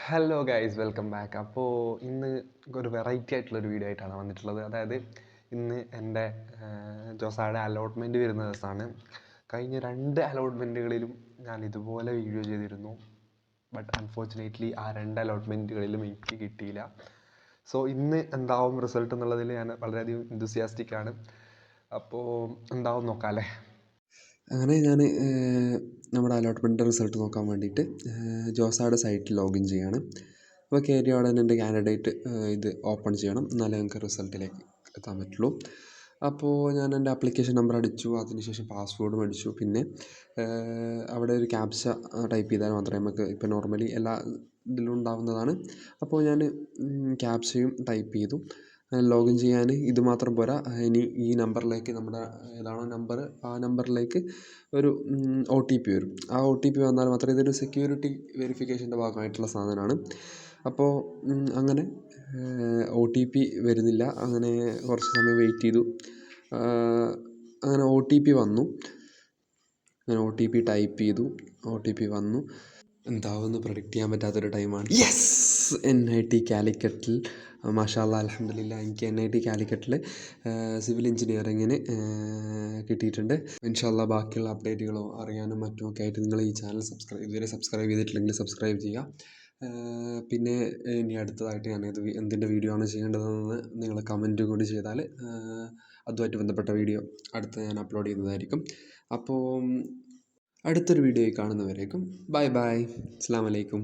Hello guys, welcome back. അപ്പോൾ ഇന്ന് ഒരു വെറൈറ്റി ആയിട്ടുള്ളൊരു വീഡിയോ ആയിട്ടാണ് വന്നിട്ടുള്ളത്. അതായത് ഇന്ന് എൻ്റെ ജോസായുടെ അലോട്ട്മെൻറ്റ് വരുന്ന ദിവസമാണ്. കഴിഞ്ഞ 2 അലോട്ട്മെൻറ്റുകളിലും ഞാൻ ഇതുപോലെ വീഡിയോ ചെയ്തിരുന്നു. ബട്ട് അൺഫോർച്ചുനേറ്റ്ലി ആ 2 അലോട്ട്മെൻറ്റുകളിലും എനിക്ക് കിട്ടിയില്ല. സോ ഇന്ന് എന്താവും റിസൾട്ട് എന്നുള്ളതിൽ ഞാൻ വളരെയധികം enthusiastic ആണ്. അപ്പോൾ എന്താവും നോക്കാം അല്ലേ. അങ്ങനെ ഞാൻ നമ്മുടെ അലോട്ട്മെൻറ്റ് റിസൾട്ട് നോക്കാൻ വേണ്ടിയിട്ട് ജോസായുടെ സൈറ്റിൽ ലോഗിൻ ചെയ്യാണ്. അപ്പോൾ കയറിയ ഉടനെ എൻ്റെ കാൻഡിഡേറ്റ് ഇത് ഓപ്പൺ ചെയ്യണം, എന്നാലേ ഞങ്ങൾക്ക് റിസൾട്ടിലേക്ക് എത്താൻ പറ്റുള്ളൂ. അപ്പോൾ ഞാൻ എൻ്റെ ആപ്ലിക്കേഷൻ നമ്പർ അടിച്ചു, അതിനുശേഷം പാസ്വേഡും അടിച്ചു. പിന്നെ അവിടെ ഒരു ക്യാപ്ച ടൈപ്പ് ചെയ്താൽ മാത്രമേ നമുക്ക് ഇപ്പോൾ നോർമലി എല്ലാ ഇതിലും ഉണ്ടാവുന്നതാണ്. അപ്പോൾ ഞാൻ ക്യാപ്ചയും ടൈപ്പ് ചെയ്തു. ലോഗിൻ ചെയ്യാൻ ഇത് മാത്രം പോരാ, ഇനി ഈ നമ്പറിലേക്ക് നമ്മുടെ ഏതാണോ നമ്പർ ആ നമ്പറിലേക്ക് ഒരു OTP വരും. ആ OTP വന്നാൽ മാത്രമേ ഇതൊരു സെക്യൂരിറ്റി വെരിഫിക്കേഷൻ്റെ ഭാഗമായിട്ടുള്ള സാധനമാണ്. അപ്പോൾ അങ്ങനെ OTP വരുന്നില്ല. അങ്ങനെ കുറച്ച് സമയം വെയിറ്റ് ചെയ്തു. അങ്ങനെ OTP വന്നു. ഞാൻ OTP ടൈപ്പ് ചെയ്തു, OTP വന്നു. എന്താവുമെന്ന് പ്രെഡിക്റ്റ് ചെയ്യാൻ പറ്റാത്തൊരു ടൈമാണ്. യെസ്, NIT കാലിക്കറ്റിൽ മാഷാ അല്ലാ അൽഹംദുലില്ലാ എനിക്ക് NIT കാലിക്കറ്റിൽ സിവിൽ എഞ്ചിനീയറിങ്ങിന് കിട്ടിയിട്ടുണ്ട്. ഇൻഷാ അല്ലാ ബാക്കിയുള്ള അപ്ഡേറ്റുകളോ അറിയാനും മറ്റുമൊക്കെ ആയിട്ട് നിങ്ങൾ ഈ ചാനൽ ഇതുവരെ സബ്സ്ക്രൈബ് ചെയ്തിട്ടില്ലെങ്കിൽ സബ്സ്ക്രൈബ് ചെയ്യുക. പിന്നെ ഇനി അടുത്തതായിട്ട് ഞാൻ എന്തിൻ്റെ വീഡിയോ ആണ് ചെയ്യേണ്ടതെന്ന് നിങ്ങൾ കമൻറ്റ് കൂടി ചെയ്താൽ അതുമായിട്ട് ബന്ധപ്പെട്ട വീഡിയോ അടുത്ത് ഞാൻ അപ്ലോഡ് ചെയ്യുന്നതായിരിക്കും. അപ്പോൾ അടുത്തൊരു വീഡിയോയിൽ കാണുന്നവരേക്കും ബൈ ബൈ, അസ്സലാമു അലൈക്കും.